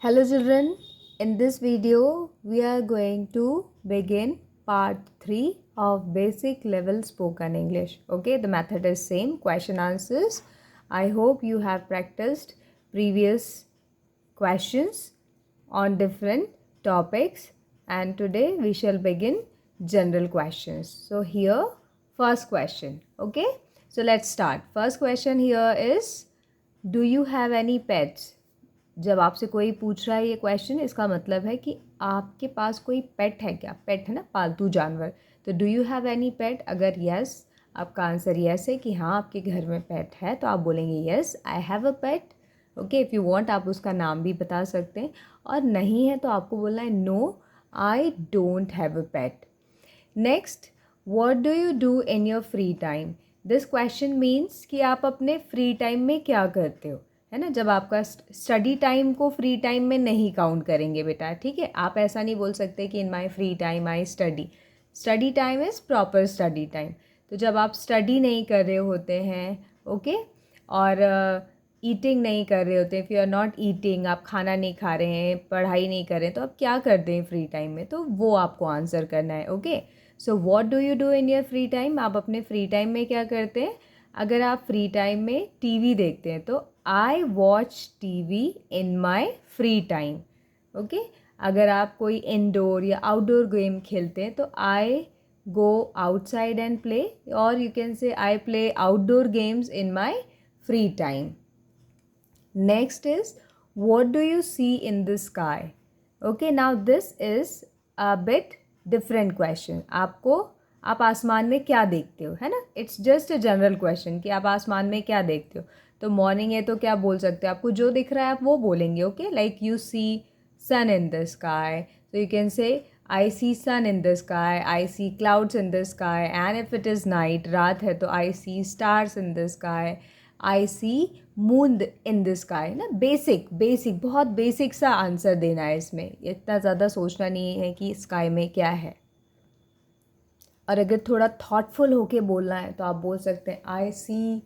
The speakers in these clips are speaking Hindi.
Hello children, in this video we are going to begin part 3 of basic level spoken English. Okay, the method is same, question answers. I hope you have practiced previous questions on different topics and today we shall begin general questions. So here first question. Okay, so let's start. First question here is, do you have any pets? जब आपसे कोई पूछ रहा है ये क्वेश्चन, इसका मतलब है कि आपके पास कोई पेट है क्या? पेट है ना, पालतू जानवर. तो डू यू हैव एनी पेट? अगर यस आपका आंसर यस है कि हाँ आपके घर में पेट है, तो आप बोलेंगे yes I have a pet. Okay, if you want आप उसका नाम भी बता सकते हैं, और नहीं है तो आपको बोलना है no I don't have a pet. Next, what do you do in your free time? This question means कि आप अपने फ्री टाइम में क्या करते हो, है ना. जब आपका स्टडी टाइम को फ्री टाइम में नहीं काउंट करेंगे बेटा, ठीक है. आप ऐसा नहीं बोल सकते कि in my free time I study. Study time is proper study time. तो जब आप स्टडी नहीं कर रहे होते हैं, ओके, और ईटिंग नहीं कर रहे होते हैं, if you are not eating, आप खाना नहीं खा रहे हैं, पढ़ाई नहीं कर रहे हैं, तो आप क्या करते हैं फ्री टाइम में? तो वो आपको आंसर करना है. Okay, so what do you do in your free time? आप अपने फ्री टाइम में क्या करते हैं? अगर आप फ्री टाइम में टीवी देखते हैं तो I watch TV in my free time. Okay, अगर आप कोई इंडोर या आउटडोर गेम खेलते हैं तो आई गो आउटसाइड एंड प्ले, और यू कैन से I play outdoor games in my free time. Next is, what do you see in the sky? Okay, now this is a bit different question. आप आसमान में क्या देखते हो, है ना. It's just a general question कि आप आसमान में क्या देखते हो. तो मॉर्निंग है तो क्या बोल सकते हो? आपको जो दिख रहा है आप वो बोलेंगे. Okay, like you see sun in the sky, so you can say I see sun in the sky, I see clouds in the sky, and if it is night, रात है तो I see stars in the sky, I see moon in the sky. ना बेसिक बहुत बेसिक सा आंसर देना है इसमें, इतना ज़्यादा सोचना नहीं है कि स्काई में क्या है. और अगर थोड़ा थॉटफुल होके बोलना है तो आप बोल सकते हैं I see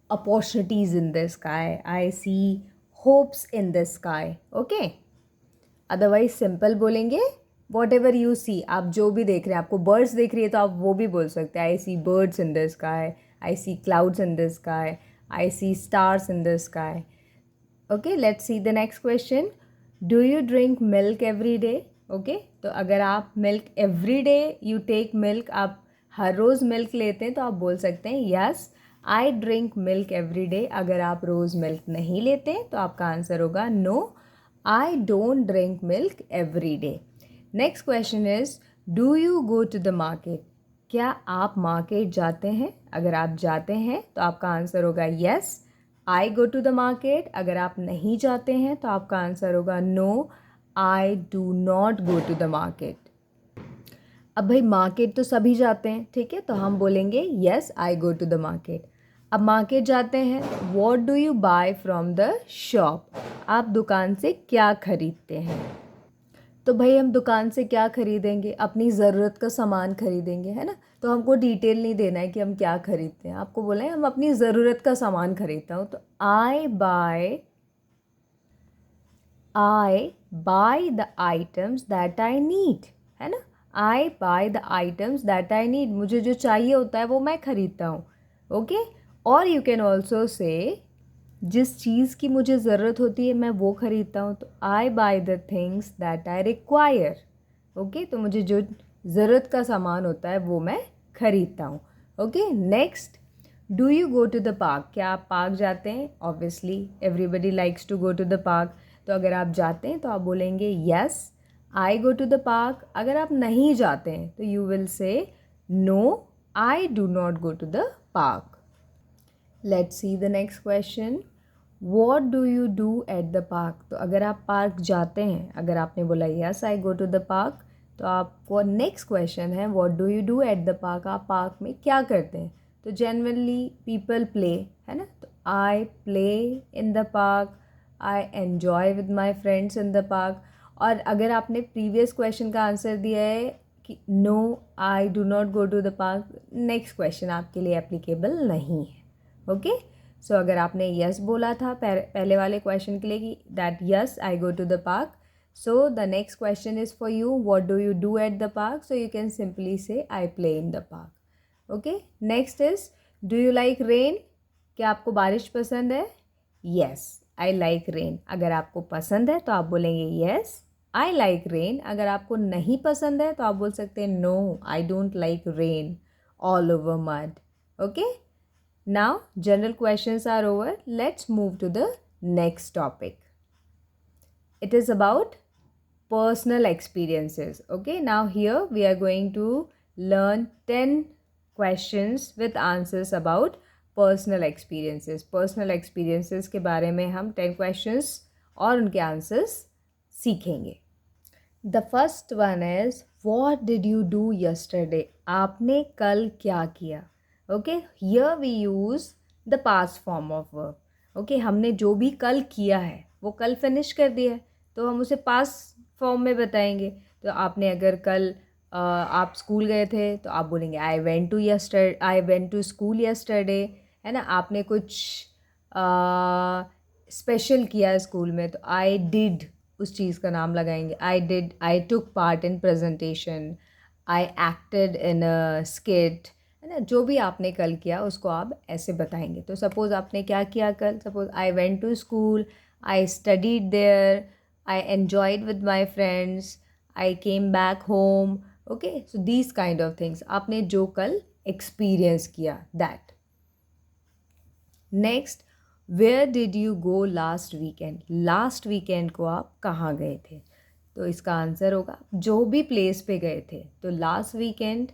opportunities in the sky, I see hopes in the sky. Okay, otherwise simple बोलेंगे वॉट एवर यू सी. आप जो भी देख रहे हैं, आपको बर्ड्स देख रही है तो आप वो भी बोल सकते हैं I see birds in the sky, I see clouds in the sky, I see stars in the sky. Okay, let's see the next question. Do you drink milk every day? Okay, तो अगर आप milk every day you take milk, आप हर रोज़ मिल्क लेते हैं, तो आप बोल सकते हैं yes I drink milk every day. अगर आप रोज़ मिल्क नहीं लेते हैं तो आपका आंसर होगा no I don't drink milk every day. Next question is, do you go to the market? क्या आप मार्केट जाते हैं? अगर आप जाते हैं तो आपका आंसर होगा yes I go to the market. अगर आप नहीं जाते हैं तो आपका आंसर होगा no I do not go to the market. अब भाई मार्केट तो सभी जाते हैं, ठीक है, तो हम बोलेंगे yes I go to the market. अब मार्केट जाते हैं, what do you buy from the shop? आप दुकान से क्या खरीदते हैं? तो भाई हम दुकान से क्या खरीदेंगे? अपनी ज़रूरत का सामान खरीदेंगे, है ना. तो हमको डिटेल नहीं देना है कि हम क्या खरीदते हैं, आपको बोला है हम अपनी ज़रूरत का सामान खरीदता हूँ. तो I buy the items that I need, है ना. I buy the items that I need, मुझे जो चाहिए होता है वो मैं खरीदता हूँ. ओके, और यू कैन ऑल्सो से जिस चीज़ की मुझे ज़रूरत होती है मैं वो ख़रीदता हूँ. तो I buy the things that I require. Okay, तो मुझे जो ज़रूरत का सामान होता है वो मैं ख़रीदता हूँ. Okay, next, do you go to the park? क्या आप पार्क जाते हैं? Obviously everybody likes to go to the park. तो अगर आप जाते हैं तो आप बोलेंगे yes I go to the park. अगर आप नहीं जाते हैं तो you will say no I do not go to the park. Let's see the next question. What do you do at the park? तो अगर आप पार्क जाते हैं, अगर आपने बोला yes I go to the park, तो आपको नेक्स्ट क्वेश्चन है what do you do at the park? आप पार्क में क्या करते हैं? तो जनरली पीपल प्ले, है ना. तो आई play in the park, I enjoy with my friends in the park. और अगर आपने प्रीवियस क्वेश्चन का आंसर दिया है कि no I do not go to the park, next question आपके लिए एप्लीकेबल नहीं है. ओके, सो अगर आपने यस बोला था पहले वाले क्वेश्चन के लिए कि that yes I go to the park, so the next question is for you, what do you do at the park? So you can simply say I play in the park. Okay, next is do you like rain? क्या आपको बारिश पसंद है? Yes I like rain. अगर आपको पसंद है तो आप बोलेंगे यस आई लाइक रेन. अगर आपको नहीं पसंद है तो आप बोल सकते हैं no I don't like rain all over mud. Okay, now general questions are over. Let's move to the next topic. It is about personal experiences. Okay, now here we are going to learn 10 questions with answers about personal experiences. Personal experiences के बारे में हम 10 questions और उनके answers सीखेंगे. The first one is what did you do yesterday? आपने कल क्या किया? Okay, here we use the past form of verb. Okay, हमने जो भी कल किया है वो कल फिनिश कर दिया है तो हम उसे पास्ट फॉर्म में बताएंगे. तो आपने अगर कल आप स्कूल गए थे तो आप बोलेंगे I went to school yesterday, है ना. आपने कुछ स्पेशल किया है स्कूल में तो आई डिड उस चीज़ का नाम लगाएंगे. I took part in presentation, I acted in a skit, है ना. जो भी आपने कल किया उसको आप ऐसे बताएंगे. तो सपोज़ आपने क्या किया कल, suppose I went to school, I studied there, I enjoyed with my friends, I came back home. Okay, so these kind of things आपने जो कल एक्सपीरियंस किया that. Next, where did you go last weekend? Last weekend को आप कहाँ गए थे? तो इसका आंसर होगा जो भी प्लेस पे गए थे. तो last weekend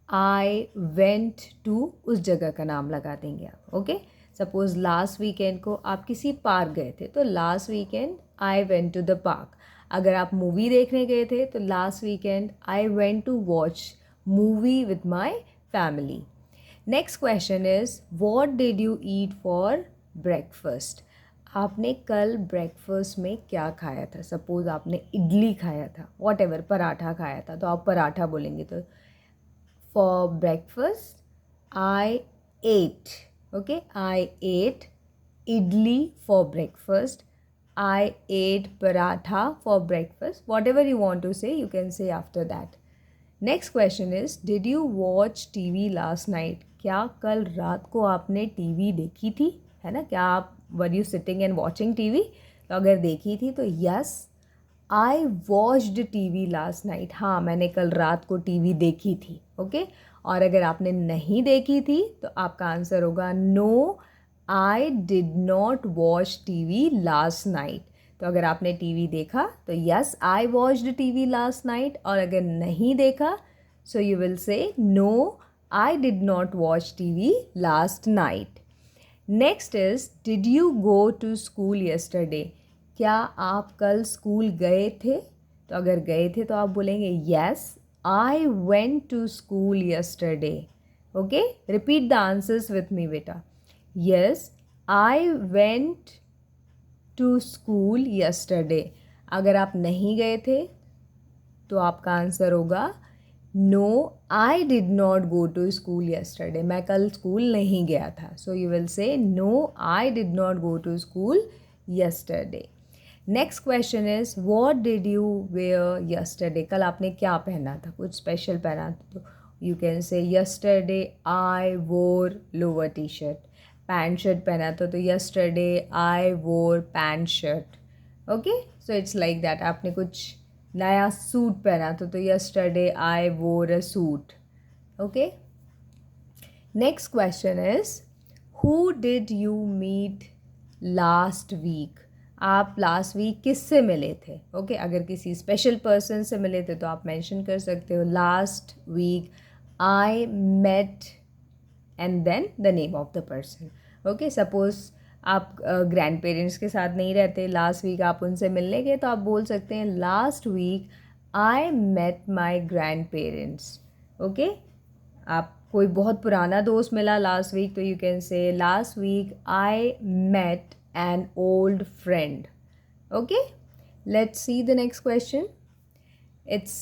I went to उस जगह का नाम लगा देंगे आप. ओके, सपोज़ लास्ट वीकेंड को आप किसी पार्क गए थे तो last weekend I went to the park. अगर आप मूवी देखने गए थे तो last weekend I went to watch movie with my family. Next question is what did you eat for breakfast? आपने कल ब्रेकफास्ट में क्या खाया था? सपोज़ आपने इडली खाया था, वॉट एवर, पराठा खाया था तो आप पराठा बोलेंगे. तो for breakfast I ate. Okay, I ate idli for breakfast, I ate paratha for breakfast. Whatever you want to say you can say after that. Next question is did you watch TV last night? क्या कल रात को आपने टीवी देखी थी, है ना. क्या आप were you sitting and watching TV? तो अगर देखी थी तो yes I watched TV last night. हाँ, मैंने कल रात को टीवी देखी थी. ओके, और अगर आपने नहीं देखी थी तो आपका आंसर होगा no I did not watch TV last night. तो अगर आपने टीवी देखा तो yes I watched TV last night, और अगर नहीं देखा so you will say no I did not watch TV last night. Next is did you go to school yesterday? क्या आप कल स्कूल गए थे? तो अगर गए थे तो आप बोलेंगे yes I went to school yesterday. Okay, repeat the answers with me बेटा. Yes I went to school yesterday. अगर आप नहीं गए थे तो आपका आंसर होगा no I did not go to school yesterday. मैं कल स्कूल नहीं गया था. So you will say no I did not go to school yesterday. Next question is what did you wear yesterday? कल आपने क्या पहना था? कुछ स्पेशल पहना था तो you can say yesterday I wore lower T shirt. Pant shirt पहना था तो yesterday I wore pant shirt. Okay, so it's like that. आपने कुछ नया सूट पहना था तो yesterday I wore a suit. Okay, next question is who did you meet last week? आप लास्ट वीक किससे मिले थे? ओके, अगर किसी स्पेशल पर्सन से मिले थे तो आप मेंशन कर सकते हो last week I met and then the name of the person. Okay, suppose आप ग्रैंड पेरेंट्स के साथ नहीं रहते, लास्ट वीक आप उनसे मिलने गए तो आप बोल सकते हैं last week I met my grandparents. Okay, आप कोई बहुत पुराना दोस्त मिला लास्ट वीक तो you can say last week I met an old friend. Okay, let's see the next question. It's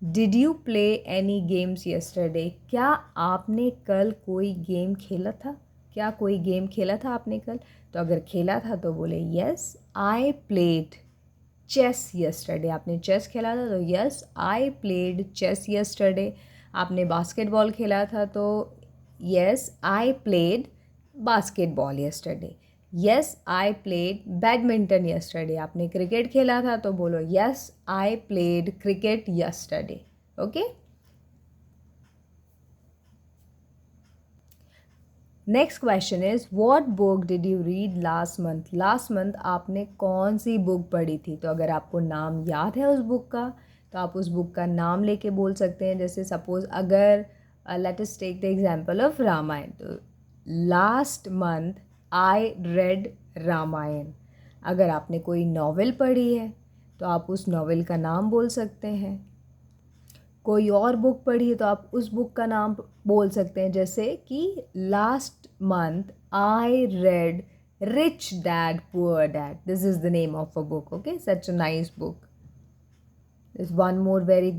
did you play any games yesterday? क्या आपने कल कोई गेम खेला था? क्या कोई गेम खेला था आपने कल? तो अगर खेला था तो बोले yes I played chess yesterday. आपने चेस खेला था तो yes I played chess yesterday. आपने बास्केटबॉल खेला था तो yes I played basketball yesterday. Yes I played badminton yesterday. आपने क्रिकेट खेला था तो बोलो yes I played cricket yesterday. Okay, next question is what book did you read last month? Last month आपने कौन सी बुक पढ़ी थी? तो अगर आपको नाम याद है उस बुक का तो आप उस बुक का नाम लेके बोल सकते हैं। जैसे सपोज अगर let us take the example of Ramayana, तो last month I read Ramayana. अगर आपने कोई नॉवेल पढ़ी है तो आप उस नॉवेल का नाम बोल सकते हैं। कोई और बुक पढ़ी है तो आप उस बुक का नाम बोल सकते हैं। जैसे कि last month I red rich dad poor dad, this is the name of a book. Okay, such a nice book. There's one more very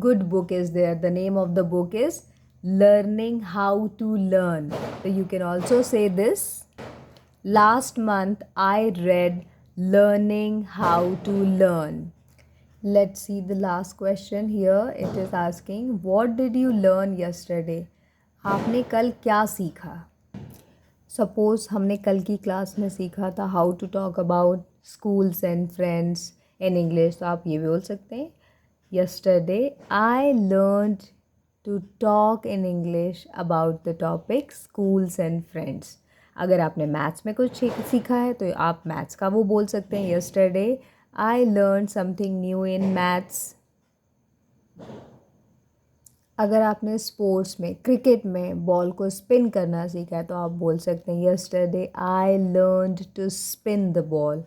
good book is there. The name of the book is Learning How to Learn. So you can also say this. Last month I read Learning How to Learn. Let's see the last question here. It is asking what did you learn yesterday? आपने कल क्या सीखा? सपोज़ हमने कल की क्लास में सीखा था how to talk about schools and friends in English, तो आप ये भी बोल सकते हैं yesterday I learned to talk in English about the topic schools and friends. अगर आपने मैथ्स में कुछ सीखा है तो आप मैथ्स का वो बोल सकते हैं yesterday I learn something new in maths. अगर आपने स्पोर्ट्स में क्रिकेट में बॉल को स्पिन करना सीखा है तो आप बोल सकते हैं yesterday I learned to spin the ball.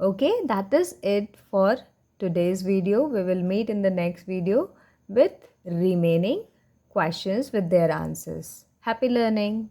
Okay, that is it for today's video. We will meet in the next video with remaining questions with their answers. Happy learning!